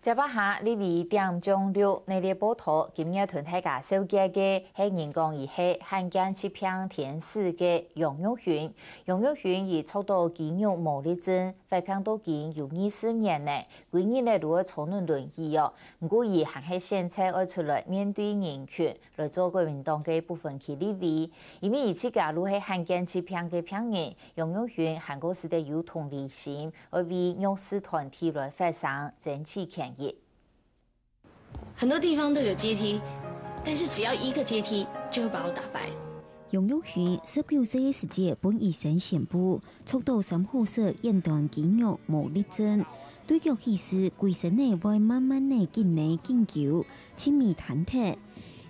接巴下，你为点钟六内列报道，今日同大家收集嘅系人工仪器罕见疾病天使嘅杨玉群。杨玉群以抽到肌肉无力症，发病到今有24年呢。每日呢都会坐轮椅哦，不过伊还系现在要出来面对人权，来做国民党嘅部分去立委。因为伊自家如系罕见疾病嘅病人，杨玉群韩国时代有同理心，而为弱势团体来发声，争取权益。很多地方都有阶梯，但是只要一个阶梯就会把我打败。杨玉群19岁时节本医生宣布，速度3号色验断肌肉无力症，对脚其实规身内会慢慢的进来研究，亲密谈特，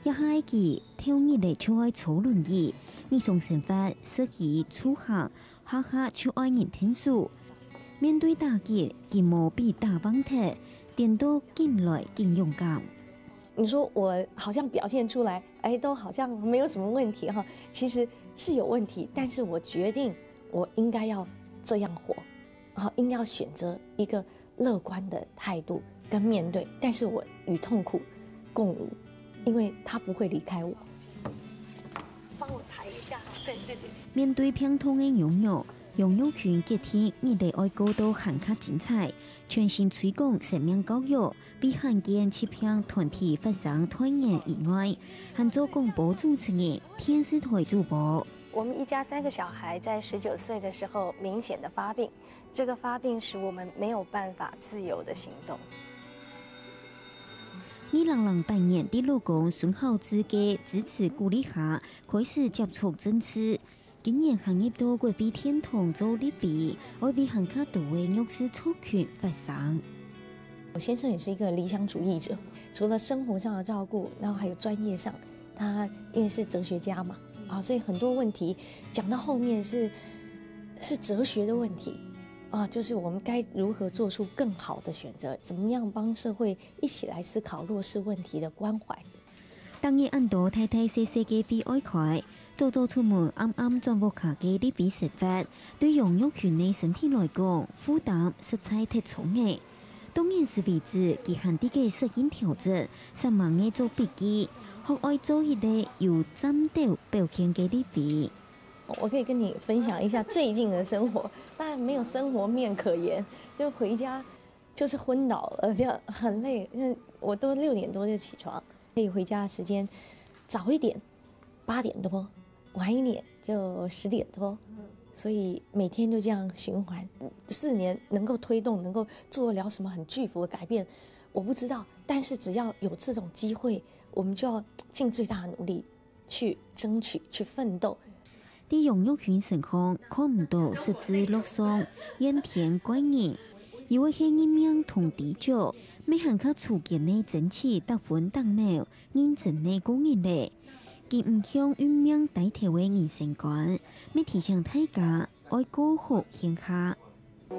也还记跳日的就爱坐轮椅，日常生活适宜出行，下下就爱人天数。面对打击，他无比大方特。点都更来更勇敢。你说我好像表现出来，都好像没有什么问题哈，其实是有问题，但是我决定我应该要这样活，应该要选择一个乐观的态度跟面对，但是我与痛苦共舞，因为他不会离开我。帮我抬一下，对。面对病痛的拥有。杨玉群今天日内爱高度更加精彩，全心推广生命教育，比罕见疾病团体发生团员以外，还做广播主持人、电视台主播。我们一家3个小孩在19岁的时候明显的发病，这个发病使我们没有办法自由的行动。2008年，在老公孙浩之嘅支持鼓励下，开始接触政治。今年行业到国会天堂做立委，我为更加多的弱势族群发声。我先生也是一个理想主义者，除了生活上的照顾，然后还有专业上，他因为是哲学家嘛，所以很多问题讲到后面是哲学的问题，就是我们该如何做出更好的选择，怎么样帮社会一起来思考弱势问题的关怀。当日按度太太细细嘅悲哀慨，早出門啱撞屋卡嘅呢邊食法，對楊玉群嘅身體來講負擔實在太重嘅。當然是為止，佢限啲嘅適應調整，上網嘅做筆記，學愛做一個有針對表現嘅呢邊。我可以跟你分享一下最近的生活，當然沒有生活面可言，就回家就是昏倒了，就很累，我都6點多就起床。可以回家的時間早一點8點多，晚一點就10點多，所以每天就這樣循環。4年能夠推動，能夠做得了什麼很巨幅的改變，我不知道。但是只要有這種機會，我們就要盡最大的努力去爭取、去奮鬥。啲楊玉群情況看唔到實質落傷，怨天怪人，以為係人命同地主。沒行卡處見的爭取得分當秒，認真的公益咧，佢唔向運命代替為人生觀，沒提醒大家愛過好現下。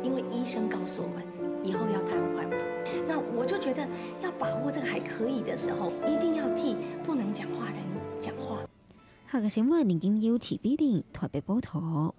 因為醫生告訴我們以後要癱瘓嘛，那我就覺得要把握這個還可以的時候，一定要替不能講話人講話。下個新聞，林經佑、齊碧玲台北報道。